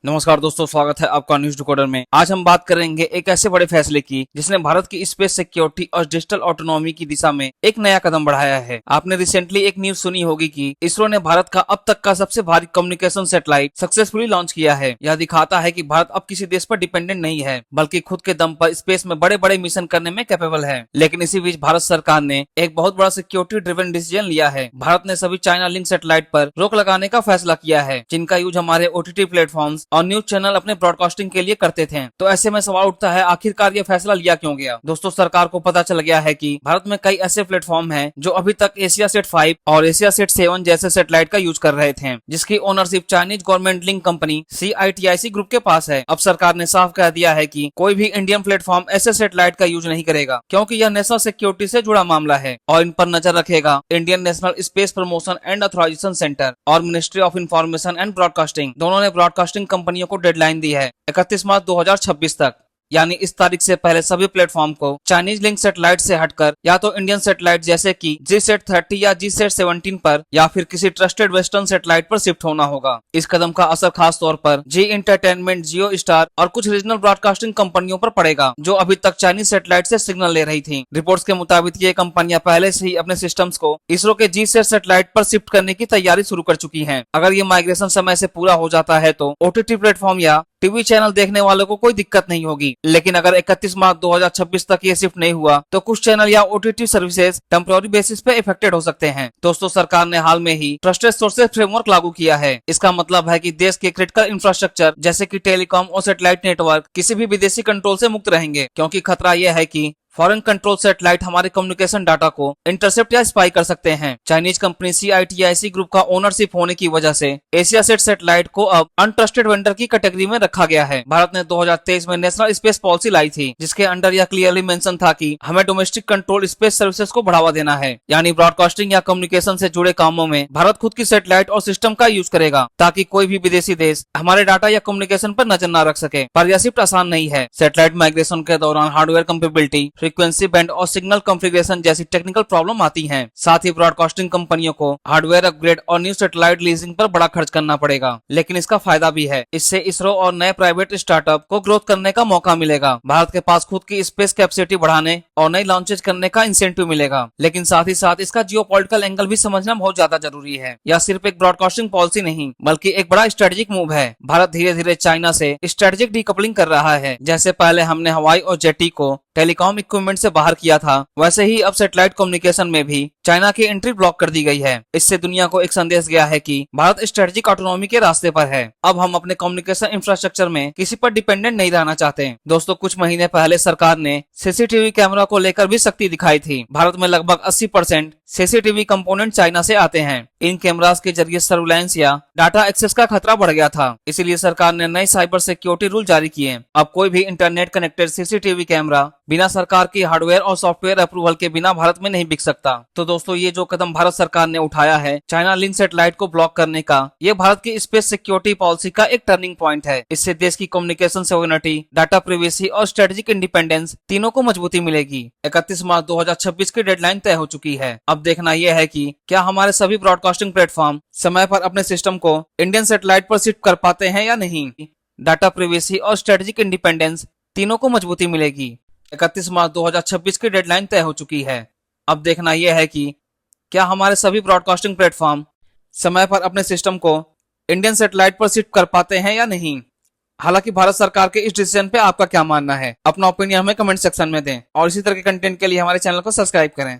नमस्कार दोस्तों, स्वागत है आपका न्यूज डिकोडर में। आज हम बात करेंगे एक ऐसे बड़े फैसले की जिसने भारत की स्पेस सिक्योरिटी और डिजिटल ऑटोनॉमी की दिशा में एक नया कदम बढ़ाया है। आपने रिसेंटली एक न्यूज सुनी होगी कि इसरो ने भारत का अब तक का सबसे भारी कम्युनिकेशन सैटेलाइट सक्सेसफुली लॉन्च किया है। यह दिखाता है कि भारत अब किसी देश पर डिपेंडेंट नहीं है, बल्कि खुद के दम पर स्पेस में बड़े बड़े मिशन करने में कैपेबल है। लेकिन इसी बीच भारत सरकार ने एक बहुत बड़ा सिक्योरिटी ड्रिवन डिसीजन लिया है। भारत ने सभी चाइना लिंक सैटेलाइट पर रोक लगाने का फैसला किया है, जिनका यूज हमारे OTT प्लेटफॉर्म्स और न्यूज चैनल अपने ब्रॉडकास्टिंग के लिए करते थे। तो ऐसे में सवाल उठता है, आखिरकार ये फैसला लिया क्यों गया। दोस्तों, सरकार को पता चल गया है कि भारत में कई ऐसे प्लेटफॉर्म हैं जो अभी तक एशियासेट 5 और एशियासेट 7 जैसे सैटेलाइट का यूज कर रहे थे, जिसकी ownership Chinese government link company CITIC group के पास है। अब सरकार ने साफ कह दिया है कि कोई भी इंडियन प्लेटफॉर्म ऐसे सैटेलाइट का यूज नहीं करेगा, क्योंकि यह नेशनल सिक्योरिटी से जुड़ा मामला है और इन पर नजर रखेगा Indian national space promotion and authorisation centre और ministry of information and broadcasting. दोनों ने ब्रॉडकास्टिंग कंपनियों को डेडलाइन दी है 31 मार्च 2026 तक। यानी इस तारीख से पहले सभी प्लेटफॉर्म को चाइनीज लिंक सैटेलाइट से हटकर या तो इंडियन सैटेलाइट जैसे कि GSAT 30 या GSAT 17 पर या फिर किसी ट्रस्टेड वेस्टर्न सैटेलाइट पर शिफ्ट होना होगा। इस कदम का असर खास तौर पर जी एंटरटेनमेंट, जियो स्टार और कुछ रीजनल ब्रॉडकास्टिंग कंपनियों पर पड़ेगा, जो अभी तक चाइनीज सैटेलाइट से सिग्नल ले रही थी। रिपोर्ट्स के मुताबिक ये कंपनियां पहले से ही अपने सिस्टम्स को इसरो के GSAT सैटेलाइट पर शिफ्ट करने की तैयारी शुरू कर चुकी है। अगर ये माइग्रेशन समय से पूरा हो जाता है तो OTT प्लेटफॉर्म या टीवी चैनल देखने वालों को कोई दिक्कत नहीं होगी। लेकिन अगर 31 मार्च 2026 तक ये शिफ्ट नहीं हुआ तो कुछ चैनल या OTT सर्विसेज टेम्पोररी बेसिस पे इफेक्टेड हो सकते हैं। दोस्तों, सरकार ने हाल में ही ट्रस्टेड सोर्सेज फ्रेमवर्क लागू किया है। इसका मतलब है कि देश के क्रिटिकल इंफ्रास्ट्रक्चर जैसे कि टेलीकॉम और सैटेलाइट नेटवर्क किसी भी विदेशी कंट्रोल से मुक्त रहेंगे, क्योंकि खतरा यह है कि फॉरेन कंट्रोल सैटेलाइट हमारे कम्युनिकेशन डाटा को इंटरसेप्ट या स्पाई कर सकते हैं। चाइनीज कंपनी CITIC ग्रुप का ओनरशिप होने की वजह से एशियासेट सैटेलाइट को अब अनट्रस्टेड वेंडर की कैटेगरी में रखा गया है। भारत ने 2023 में नेशनल स्पेस पॉलिसी लाई थी, जिसके अंडर यह क्लियरली मेंशन था कि हमें डोमेस्टिक कंट्रोल स्पेस सर्विसेज को बढ़ावा देना है। यानी ब्रॉडकास्टिंग या कम्युनिकेशन से जुड़े कामों में भारत खुद की सैटेलाइट और सिस्टम का यूज करेगा, ताकि कोई भी विदेशी देश हमारे डाटा या कम्युनिकेशन पर नजर न रख सके। पर यह शिफ्ट आसान नहीं है। सैटेलाइट माइग्रेशन के दौरान हार्डवेयर कंपेबिलिटी, फ्रीक्वेंसी बैंड और सिग्नल कॉन्फ़िगरेशन जैसी टेक्निकल प्रॉब्लम आती हैं। साथ ही ब्रॉडकास्टिंग कंपनियों को हार्डवेयर अपग्रेड और न्यू सैटेलाइट लीजिंग पर बड़ा खर्च करना पड़ेगा। लेकिन इसका फायदा भी है। इससे इसरो और नए प्राइवेट स्टार्टअप को ग्रोथ करने का मौका मिलेगा। भारत के पास खुद की स्पेस कैपेसिटी बढ़ाने और नई लॉन्चेज करने का इंसेंटिव मिलेगा। लेकिन साथ ही साथ इसका जियोपॉलिटिकल एंगल भी समझना बहुत ज्यादा जरूरी है। यह सिर्फ एक ब्रॉडकास्टिंग पॉलिसी नहीं, बल्कि एक बड़ा स्ट्रेटेजिक मूव है। भारत धीरे धीरे चाइना से स्ट्रेटेजिक डीकपलिंग कर रहा है। जैसे पहले हमने हवाई और जेटी को टेलीकॉम इक्विपमेंट से बाहर किया था, वैसे ही अब सैटेलाइट कम्युनिकेशन में भी चाइना की एंट्री ब्लॉक कर दी गई है। इससे दुनिया को एक संदेश गया है कि भारत स्ट्रेटेजिक ऑटोनॉमी के रास्ते पर है। अब हम अपने कम्युनिकेशन इंफ्रास्ट्रक्चर में किसी पर डिपेंडेंट नहीं रहना चाहते। दोस्तों, कुछ महीने पहले सरकार ने CCTV कैमरा को लेकर भी सख्ती दिखाई थी। भारत में लगभग 80% CCTV कंपोनेंट चाइना से आते हैं। इन कैमरास के जरिए सर्विलांस या डाटा एक्सेस का खतरा बढ़ गया था, इसलिए सरकार ने नए साइबर सिक्योरिटी रूल जारी किए। अब कोई भी इंटरनेट कनेक्टेड CCTV कैमरा बिना सरकार की हार्डवेयर और सॉफ्टवेयर अप्रूवल के बिना भारत में नहीं बिक सकता। तो दोस्तों, ये जो कदम भारत सरकार ने उठाया है चाइना लिंक सैटेलाइट को ब्लॉक करने का, ये भारत की स्पेस सिक्योरिटी पॉलिसी का एक टर्निंग पॉइंट है। इससे देश की कम्युनिकेशन सॉवरेनिटी, डाटा प्राइवेसी और स्ट्रेटेजिक इंडिपेंडेंस तीनों को मजबूती मिलेगी। 31 मार्च 2026 की डेडलाइन तय हो चुकी है। अब देखना यह है कि क्या हमारे सभी ब्रॉडकास्टिंग प्लेटफॉर्म समय पर अपने सिस्टम को इंडियन सैटेलाइट पर शिफ्ट कर पाते हैं या नहीं। डाटा प्राइवेसी और स्ट्रेटेजिक इंडिपेंडेंस तीनों को मजबूती मिलेगी। 31 मार्च 2026 की डेडलाइन तय हो चुकी है। अब देखना यह है कि क्या हमारे सभी ब्रॉडकास्टिंग प्लेटफॉर्म समय पर अपने सिस्टम को इंडियन सैटेलाइट पर शिफ्ट कर पाते हैं या नहीं। हालांकि भारत सरकार के इस डिसीजन पे आपका क्या मानना है, अपना ओपिनियन हमें कमेंट सेक्शन में दें और इसी तरह के कंटेंट के लिए हमारे चैनल को सब्सक्राइब करें।